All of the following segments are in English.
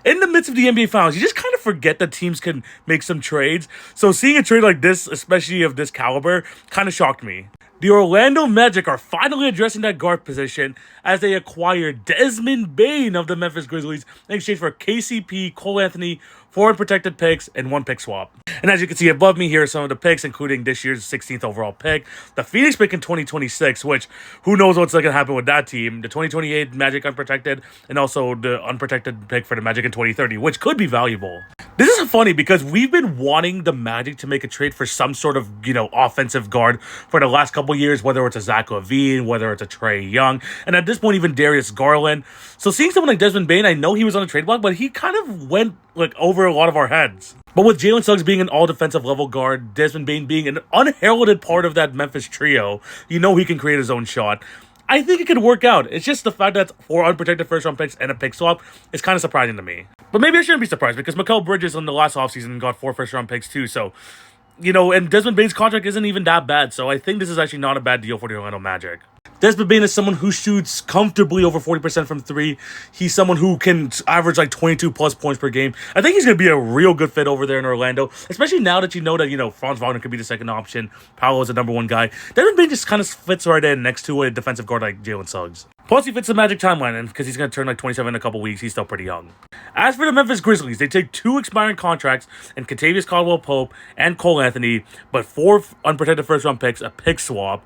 in the midst of the NBA Finals, you just kind of forget that teams can make some trades. So seeing a trade like this, especially of this caliber, kind of shocked me. The Orlando Magic are finally addressing that guard position as they acquire Desmond Bane of the Memphis Grizzlies in exchange for KCP, Cole Anthony, 4 unprotected picks, and 1 pick swap. And as you can see above me, here are some of the picks, including this year's 16th overall pick, the Phoenix pick in 2026, which who knows what's going to happen with that team, the 2028 Magic unprotected, and also the unprotected pick for the Magic in 2030, which could be valuable. This is funny because we've been wanting the Magic to make a trade for some sort of, offensive guard for the last couple years, whether it's a Zach LaVine, whether it's a Trae Young, and at this point, even Darius Garland. So seeing someone like Desmond Bane, I know he was on the trade block, but he kind of went over a lot of our heads. But with Jalen Suggs being an all-defensive level guard, Desmond Bane being an unheralded part of that Memphis trio, he can create his own shot. I think it could work out. It's just the fact that 4 unprotected first-round picks and a pick swap is kind of surprising to me. But maybe I shouldn't be surprised because Mikal Bridges in the last offseason got 4 first-round picks too. So, and Desmond Bane's contract isn't even that bad. So I think this is actually not a bad deal for the Orlando Magic. Desmond Bane is someone who shoots comfortably over 40% from 3. He's someone who can average 22 plus points per game. I think he's going to be a real good fit over there in Orlando, especially now that that, Franz Wagner could be the second option. Paolo is the number 1 guy. Desmond Bane just kind of fits right in next to a defensive guard like Jalen Suggs. Plus, he fits the Magic timeline, and because he's going to turn 27 in a couple weeks, he's still pretty young. As for the Memphis Grizzlies, they take 2 expiring contracts in Kentavious Caldwell-Pope and Cole Anthony, but 4 unprotected first-round picks, a pick swap.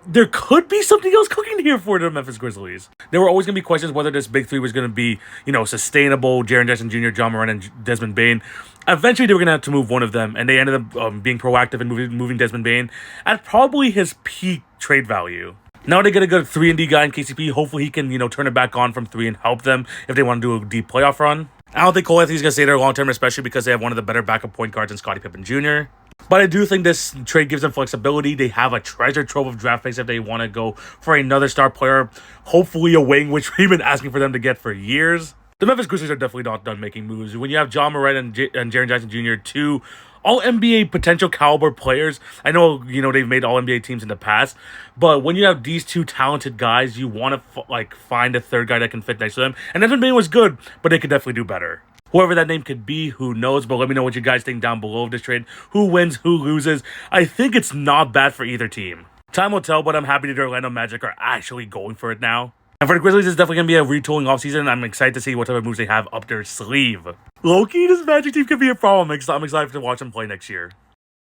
There could be something else cooking here for the Memphis Grizzlies. There were always going to be questions whether this big 3 was going to be, sustainable. Jaren Jackson Jr., John Moran, and Desmond Bane. Eventually, they were going to have to move one of them, and they ended up being proactive in moving Desmond Bane at probably his peak trade value. Now they get a good 3-and-D guy in KCP. Hopefully, he can, turn it back on from 3 and help them if they want to do a deep playoff run. I don't think Cole Anthony's going to stay there long-term, especially because they have one of the better backup point guards in Scottie Pippen Jr. But I do think this trade gives them flexibility. They have a treasure trove of draft picks if they want to go for another star player. Hopefully a wing, which we've been asking for them to get for years. The Memphis Grizzlies are definitely not done making moves. When you have John Moran and Jaren Jackson Jr., 2 all-NBA potential caliber players. I know, they've made all-NBA teams in the past. But when you have these 2 talented guys, you want to find a third guy that can fit next to them. And Desmond Bane was good, but they could definitely do better. Whoever that name could be, who knows? But let me know what you guys think down below of this trade. Who wins, who loses? I think it's not bad for either team. Time will tell, but I'm happy that the Orlando Magic are actually going for it now. And for the Grizzlies, it's definitely going to be a retooling offseason. I'm excited to see what type of moves they have up their sleeve. Low-key, this Magic team could be a problem. I'm excited to watch them play next year.